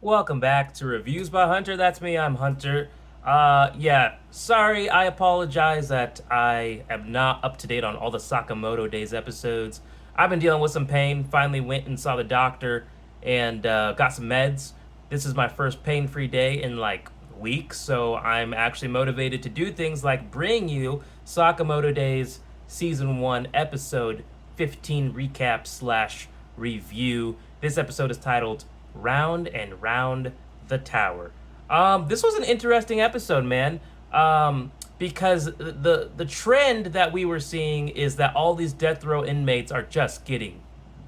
Welcome back to Reviews by Hunter. That's me, I'm Hunter. Sorry, I apologize that I am not up to date on all the Sakamoto Days episodes. I've been dealing with some pain, finally went and saw the doctor and got some meds. This is my first pain-free day in like weeks, so I'm actually motivated to do things like bring you Sakamoto Days Season 1, Episode 15 recap slash review. This episode is titled Round and Round the Tower. This was an interesting episode, man. Because the trend that we were seeing is that all these death row inmates are just getting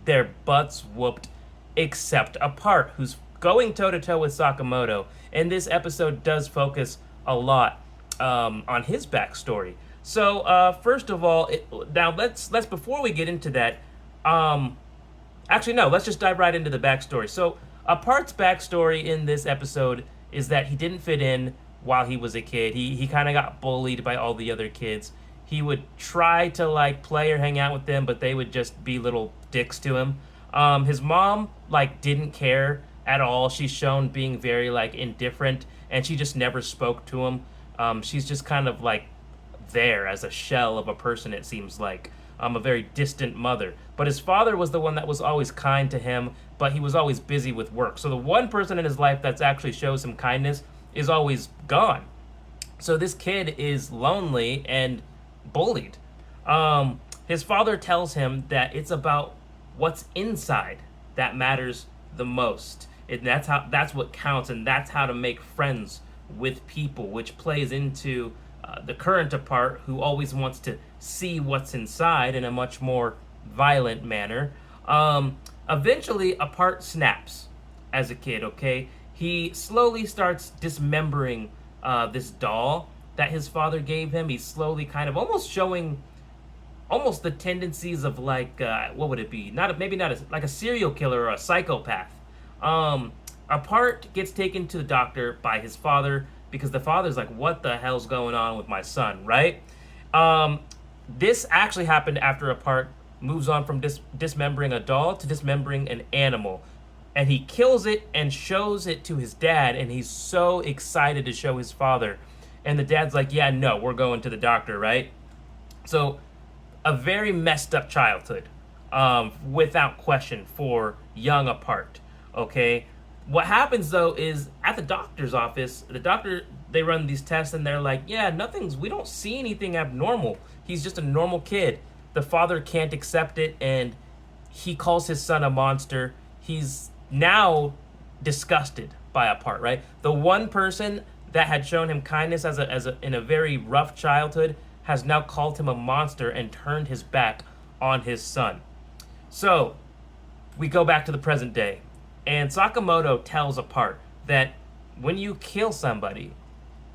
their butts whooped, except a part who's going toe to toe with Sakamoto. And this episode does focus a lot on his backstory. So first of all, now let's before we get into that, actually no, let's just dive right into the backstory. So Apart's backstory in this episode is that he didn't fit in while he was a kid. He kind of got bullied by all the other kids. He would try to like play or hang out with them, but they would just be little dicks to him. His mom like didn't care at all. She's shown being very like indifferent, and she just never spoke to him. She's just kind of like there as a shell of a person, it seems like. A very distant mother. But his father was the one that was always kind to him, but he was always busy with work. So the one person in his life that's actually shows him kindness is always gone. So this kid is lonely and bullied. His father tells him that it's about what's inside that matters the most. And that's what counts, and that's how to make friends with people, which plays into the current Apart, who always wants to see what's inside in a much more violent manner. Eventually, Apart snaps as a kid, okay? He slowly starts dismembering this doll that his father gave him. He's slowly kind of almost showing almost the tendencies of like, what would it be? Maybe not like a serial killer or a psychopath. Apart gets taken to the doctor by his father because the father's like, what the hell's going on with my son, right? This actually happened after Apart moves on from dismembering a doll to dismembering an animal. And he kills it and shows it to his dad, and he's so excited to show his father. And the dad's like, yeah, no, we're going to the doctor, right? So, a very messed up childhood, without question, for young Apart, okay? What happens though is at the doctor's office, they run these tests and they're like, yeah, we don't see anything abnormal. He's just a normal kid. The father can't accept it, and he calls his son a monster. He's now disgusted by Apart, right? The one person that had shown him kindness in a very rough childhood has now called him a monster and turned his back on his son. So we go back to the present day. And Sakamoto tells Apart that when you kill somebody,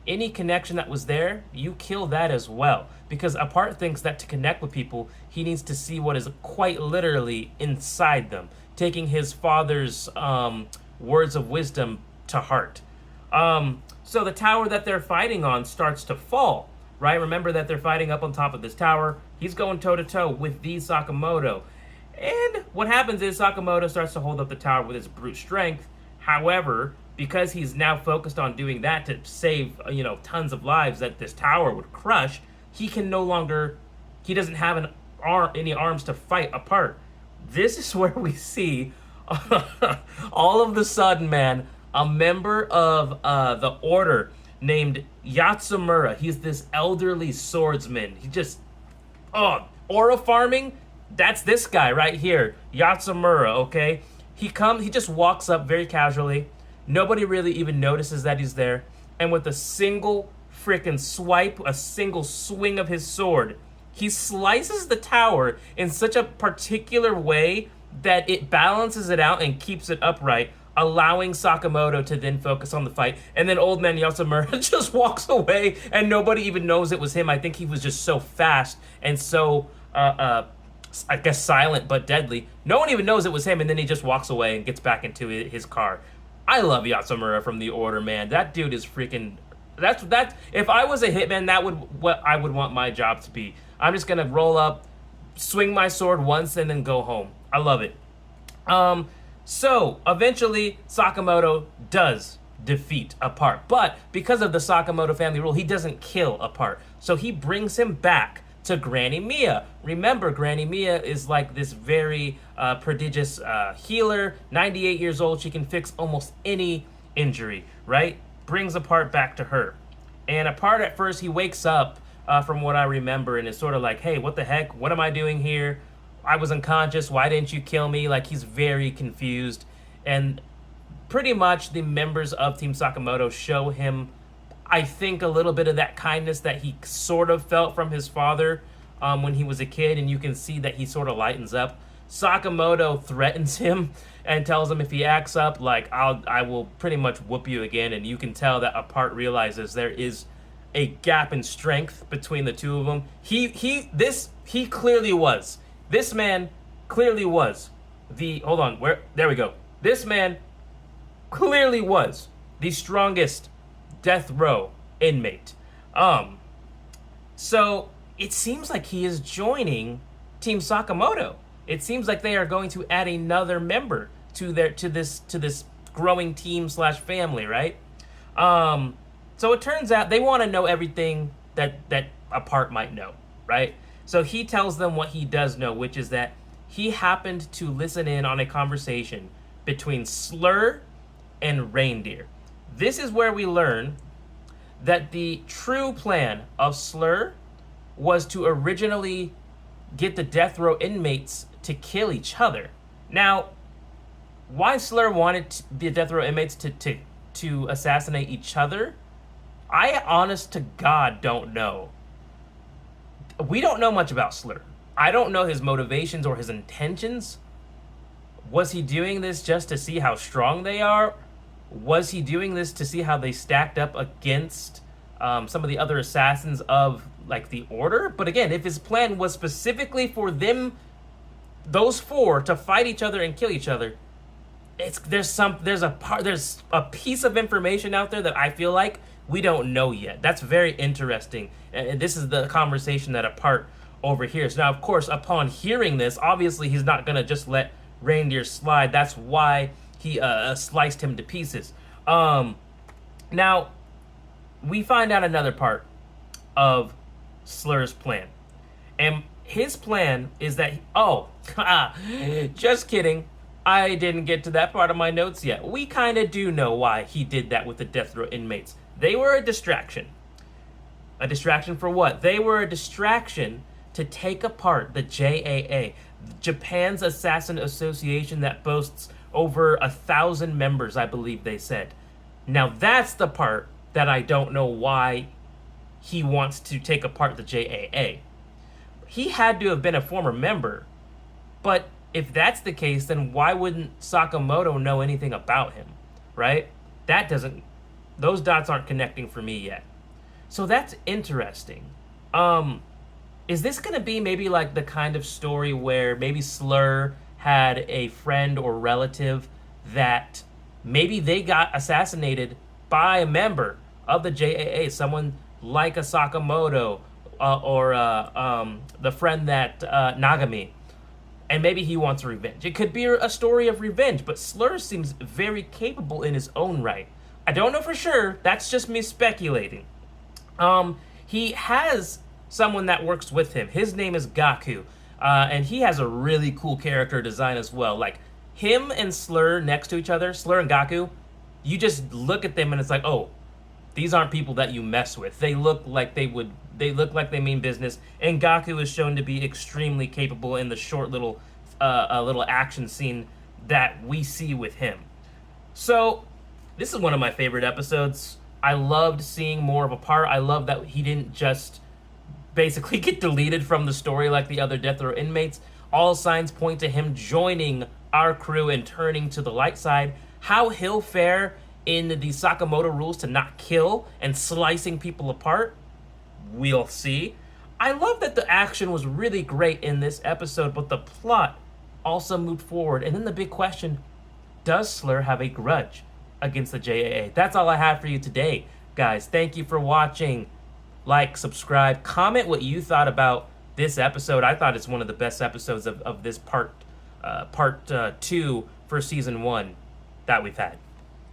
any connection that was there, you kill that as well. Because Apart thinks that to connect with people, he needs to see what is quite literally inside them, taking his father's words of wisdom to heart. So the tower that they're fighting on starts to fall, right? Remember that they're fighting up on top of this tower. He's going toe-to-toe with the Sakamoto. And what happens is Sakamoto starts to hold up the tower with his brute strength. However, because he's now focused on doing that to save, tons of lives that this tower would crush, he doesn't have any arms to fight Apart. This is where we see, all of the sudden, man, a member of the Order named Yatsumura. He's this elderly swordsman. Aura farming? That's this guy right here, Yatsumura, okay? He just walks up very casually. Nobody really even notices that he's there. And with a single freaking swipe, a single swing of his sword, he slices the tower in such a particular way that it balances it out and keeps it upright, allowing Sakamoto to then focus on the fight. And then old man Yatsumura just walks away and nobody even knows it was him. I think he was just so fast and so I guess silent but deadly. No one even knows it was him, and then he just walks away and gets back into his car. I love Yatsumura from the Order, man. That dude is freaking. That's if I was a hitman, that would what I would want my job to be. I'm just gonna roll up, swing my sword once, and then go home. I love it. So eventually, Sakamoto does defeat Apart, but because of the Sakamoto family rule, he doesn't kill Apart. So he brings him back to Granny Mia. Remember, Granny Mia is like this very prodigious healer. 98 years old, she can fix almost any injury, right? Brings Apart back to her. And Apart at first, he wakes up from what I remember and is sort of like, hey, what the heck? What am I doing here? I was unconscious. Why didn't you kill me? Like, he's very confused. And pretty much the members of Team Sakamoto show him, I think, a little bit of that kindness that he sort of felt from his father when he was a kid. And you can see that he sort of lightens up. Sakamoto threatens him and tells him if he acts up, like, I will pretty much whoop you again. And you can tell that Apart realizes there is a gap in strength between the two of them. He clearly was. This man clearly was there we go. This man clearly was the strongest death row inmate. So it seems like he is joining Team Sakamoto. It seems like they are going to add another member to this growing team / family, right? So it turns out they want to know everything that Apart might know, right? So he tells them what he does know, which is that he happened to listen in on a conversation between Slur and Reindeer. This is where we learn that the true plan of Slur was to originally get the death row inmates to kill each other. Now, why Slur wanted the death row inmates to assassinate each other, I honest to God don't know. We don't know much about Slur. I don't know his motivations or his intentions. Was he doing this just to see how strong they are? Was he doing this to see how they stacked up against some of the other assassins of like the Order? But again, if his plan was specifically for them, those four, to fight each other and kill each other, there's a piece of information out there that I feel like we don't know yet. That's very interesting. And this is the conversation that Apart overhears. Now, of course, upon hearing this, obviously he's not going to just let Reindeer slide. That's why he sliced him to pieces. Now, we find out another part of Slur's plan. And his plan is that... just kidding. I didn't get to that part of my notes yet. We kind of do know why he did that with the death row inmates. They were a distraction. A distraction for what? They were a distraction to take apart the JAA, Japan's Assassin Association that boasts over 1,000 members, I believe they said. Now that's the part that I don't know why he wants to take apart the JAA. He had to have been a former member, but if that's the case, then why wouldn't Sakamoto know anything about him, right? Those dots aren't connecting for me yet. So that's interesting. Is this going to be maybe like the kind of story where maybe Slur had a friend or relative that maybe they got assassinated by a member of the JAA, someone like a Sakamoto or the friend that Nagami, and maybe he wants revenge. It could be a story of revenge, but Slur seems very capable in his own right. I don't know for sure. That's just me speculating. He has someone that works with him. His name is Gaku, and he has a really cool character design as well. Like him and Slur next to each other, Slur and Gaku, you just look at them and it's like, oh, these aren't people that you mess with. They look like they mean business. And Gaku is shown to be extremely capable in the short little action scene that we see with him. So this is one of my favorite episodes. I loved seeing more of Apart. I love that he didn't just basically get deleted from the story like the other death row inmates. All signs point to him joining our crew and turning to the light side. How he'll fare in the Sakamoto rules to not kill and slicing people apart, we'll see. I love that the action was really great in this episode, but the plot also moved forward. And then the big question, does Slur have a grudge against the JAA? That's all I have for you today, guys. Thank you for watching. Like, subscribe, comment what you thought about this episode. I thought it's one of the best episodes of this part 2 for season one that we've had.